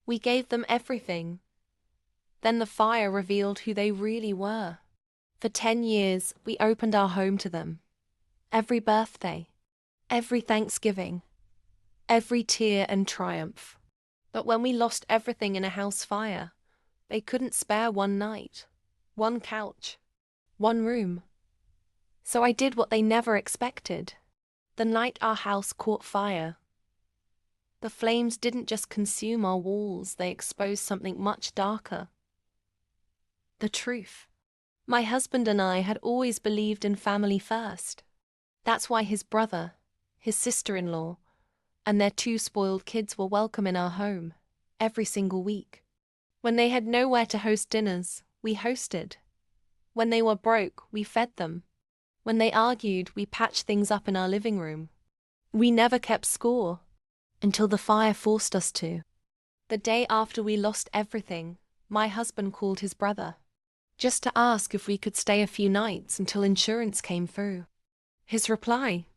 We gave them everything. Then the fire revealed who they really were. For 10 years, we opened our home to them. Every birthday, every Thanksgiving, every tear and triumph. But when we lost everything in a house fire, they couldn't spare one night, one couch, one room. So I did what they never expected. The night our house caught fire, the flames didn't just consume our walls, they exposed something much darker. The truth. My husband and I had always believed in family first. That's why his brother, his sister-in-law, and their 2 spoiled kids were welcome in our home, every single week. When they had nowhere to host dinners, we hosted. When they were broke, we fed them. When they argued, we patched things up in our living room. We never kept score, until the fire forced us to. The day after we lost everything, my husband called his brother, just to ask if we could stay a few nights until insurance came through. His reply,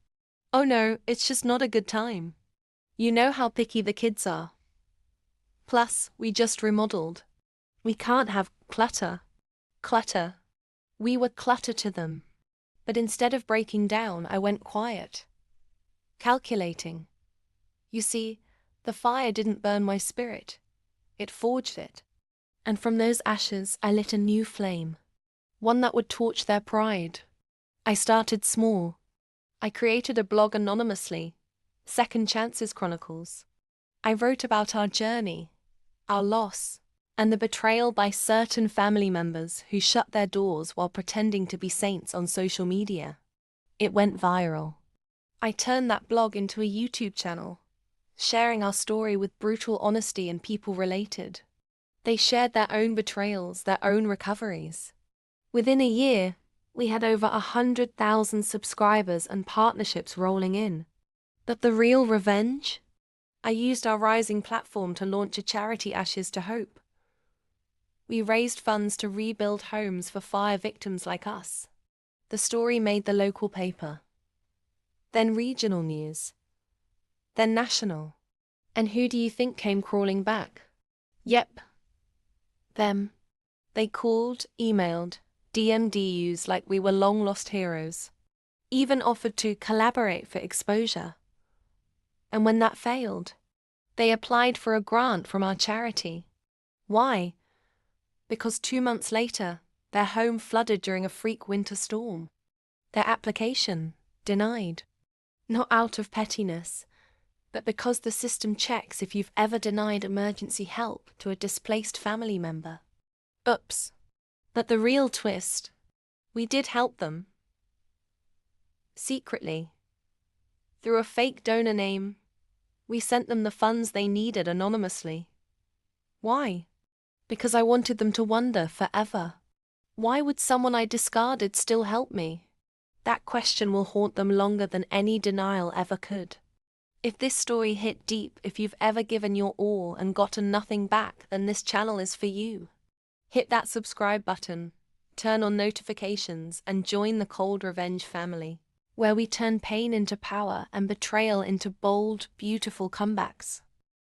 "Oh no, it's just not a good time. You know how picky the kids are. Plus, we just remodeled. We can't have clutter." Clutter. We were clutter to them. But instead of breaking down, I went quiet. Calculating. You see, the fire didn't burn my spirit. It forged it. And from those ashes, I lit a new flame. One that would torch their pride. I started small. I created a blog anonymously, Second Chances Chronicles. I wrote about our journey, our loss, and the betrayal by certain family members who shut their doors while pretending to be saints on social media. It went viral. I turned that blog into a YouTube channel, sharing our story with brutal honesty and people related. They shared their own betrayals, their own recoveries. Within a year, we had over 100,000 subscribers and partnerships rolling in. But the real revenge? I used our rising platform to launch a charity, Ashes to Hope. We raised funds to rebuild homes for fire victims like us. The story made the local paper, then regional news, then national. And who do you think came crawling back? Yep, them. They called, emailed, DM'd us like we were long-lost heroes. Even offered to collaborate for exposure. And when that failed, they applied for a grant from our charity. Why? Because 2 months later, their home flooded during a freak winter storm. Their application denied. Not out of pettiness, but because the system checks if you've ever denied emergency help to a displaced family member. Oops. But the real twist, we did help them. Secretly. Through a fake donor name, we sent them the funds they needed anonymously. Why? Because I wanted them to wonder forever. Why would someone I discarded still help me? That question will haunt them longer than any denial ever could. If this story hit deep, if you've ever given your all and gotten nothing back, then this channel is for you. Hit that subscribe button, turn on notifications, and join the Cold Revenge family, where we turn pain into power and betrayal into bold, beautiful comebacks.